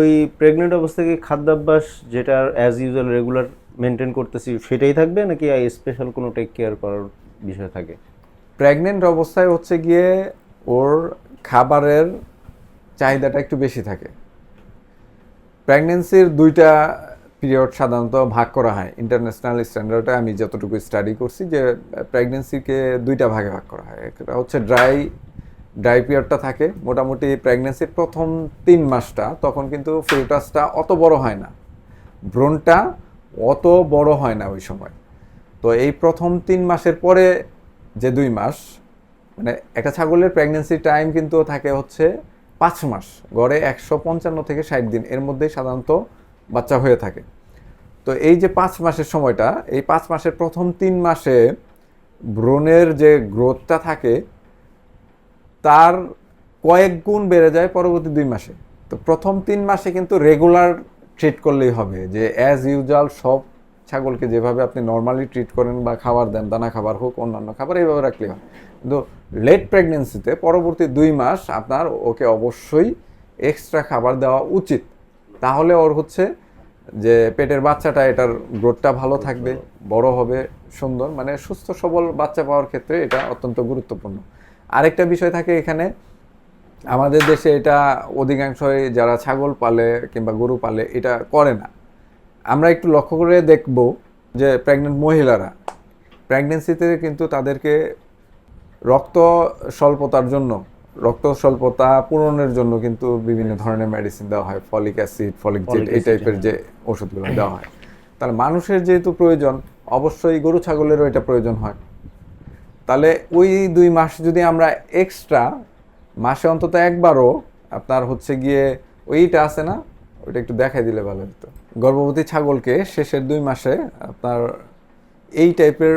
ওই প্রেগনেন্ট অবস্থায় কি খাদ্যাভ্যাস যেটা অ্যাজ ইউজুয়াল রেগুলার মেনটেন করতেছি সেটাই থাকবে নাকি স্পেশাল কোনো টেক কেয়ার করার বিষয় থাকে? প্রেগনেন্ট অবস্থায় হচ্ছে গিয়ে ওর খাবারের চাহিদাটা একটু বেশি থাকে। প্রেগনেন্সির দুইটা পিরিয়ড সাধারণত ভাগ করা হয় ইন্টারন্যাশনাল স্ট্যান্ডার্ডে। আমি যতটুকু স্টাডি করছি যে প্রেগনেন্সিকে দুইটা ভাগে ভাগ করা হয়। একটা হচ্ছে ড্রাই পিরিয়ডটা থাকে মোটামুটি প্রেগনেন্সির প্রথম 3 মাসটা, তখন কিন্তু ফিউটাসটা অত বড় হয় না, ভ্রূণটা অত বড় হয় না ওই সময়। তো এই প্রথম 3 মাসের পরে যে 2 মাস, মানে একটা ছাগলের প্রেগনেন্সি টাইম কিন্তু থাকে হচ্ছে 5 মাস, গড়ে 155 থেকে 60 দিন এর মধ্যেই সাধারণত বাচ্চা হয়ে থাকে। তো এই যে 5 মাসের সময়টা, এই 5 মাসের প্রথম 3 মাসে ভ্রূণের যে গ্রোথটা থাকে তার কয়েক গুণ বেড়ে যায় পরবর্তী 2 মাসে। তো প্রথম 3 মাসে কিন্তু রেগুলার ট্রিট করলেই হবে, যে অ্যাজ ইউজুয়াল সব ছাগলকে যেভাবে আপনি নর্মালি ট্রিট করেন বা খাবার দেন, দানা খাবার হোক অন্যান্য খাবার, এইভাবে রাখলেই হয়। কিন্তু লেট প্রেগনেন্সিতে পরবর্তী 2 মাস আপনার ওকে অবশ্যই এক্সট্রা খাবার দেওয়া উচিত। তাহলে ওর হচ্ছে যে পেটের বাচ্চাটা, এটার গ্রোথটা ভালো থাকবে, বড় হবে সুন্দর, মানে সুস্থ সবল বাচ্চা পাওয়ার ক্ষেত্রে এটা অত্যন্ত গুরুত্বপূর্ণ। আরেকটা বিষয় থাকে এখানে, আমাদের দেশে এটা অধিকাংশই যারা ছাগল পালে কিংবা গরু পালে এটা করে না। আমরা একটু লক্ষ্য করে দেখব যে প্রেগনেন্ট মহিলারা প্রেগনেন্সিতে কিন্তু তাদেরকে রক্ত স্বল্পতার জন্য, রক্ত স্বল্পতা পূরণের জন্য কিন্তু বিভিন্ন ধরনের মেডিসিন দেওয়া হয়, ফলিক অ্যাসিড, ফলিক জেট, এই টাইপের যে ওষুধগুলো দেওয়া হয়। তাহলে মানুষের যেহেতু প্রয়োজন, অবশ্যই গরু ছাগলেরও এটা প্রয়োজন হয়। তাহলে ওই 2 মাস যদি আমরা এক্সট্রা মাসে অন্তত একবারও আপনার হচ্ছে গিয়ে ওইটা আছে না, ওইটা একটু দেখাই দিলে ভালো হতো। গর্ভবতী ছাগলকে শেষের 2 মাসে আপনার এই টাইপের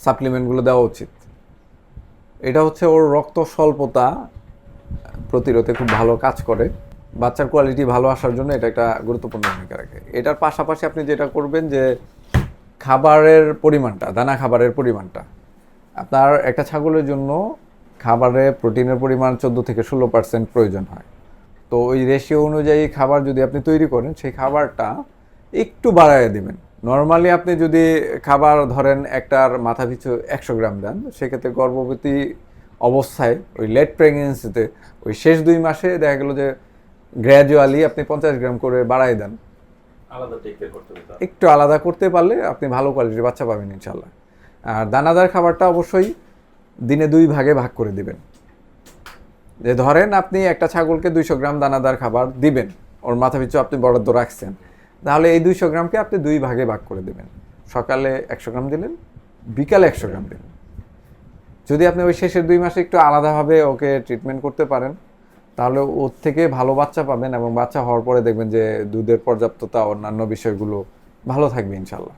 সাপ্লিমেন্টগুলো দেওয়া উচিত। এটা হচ্ছে ওর রক্ত স্বল্পতা প্রতিরোধে খুব ভালো কাজ করে, বাচ্চার কোয়ালিটি ভালো আসার জন্য এটা একটা গুরুত্বপূর্ণ ভূমিকা রাখে। এটার পাশাপাশি আপনি যেটা করবেন যে খাবারের পরিমাণটা, দানা খাবারের পরিমাণটা, আপনার একটা ছাগলের জন্য খাবারে প্রোটিনের পরিমাণ 14 থেকে 16% প্রয়োজন হয়। তো ওই রেশিও অনুযায়ী খাবার যদি আপনি তৈরি করেন, সেই খাবারটা একটু বাড়ায় দিবেন। নর্মালি আপনি যদি খাবার ধরেন একটার মাথা পিছু 100 গ্রাম দেন, সেক্ষেত্রে গর্ভবতী অবস্থায় ওই লেট প্রেগনেন্সিতে ওই শেষ 2 মাসে দেখা গেল যে গ্র্যাজুয়ালি আপনি 50 গ্রাম করে বাড়াই দেন। একটু আলাদা করতে পারলে আপনি ভালো কোয়ালিটির বাচ্চা পাবেন ইনশাল্লাহ। আর দানাদার খাবারটা অবশ্যই দিনে 2 ভাগে ভাগ করে দিবেন। যে ধরেন আপনি একটা ছাগলকে 200 গ্রাম দানাদার খাবার দিবেন, ওর মাথা পিছু আপনি বরাদ্দ রাখছেন, তাহলে এই 200 গ্রামকে আপনি 2 ভাগে ভাগ করে দেবেন। সকালে 100 গ্রাম দিলেন, বিকালে 100 গ্রাম দিলেন। যদি আপনি ওই শেষের 2 মাসে একটু আলাদাভাবে ওকে ট্রিটমেন্ট করতে পারেন, তাহলে ওর থেকে ভালো বাচ্চা পাবেন, এবং বাচ্চা হওয়ার পরে দেখবেন যে দুধের পর্যাপ্ততা, অন্যান্য বিষয়গুলো ভালো থাকবে ইনশাল্লাহ।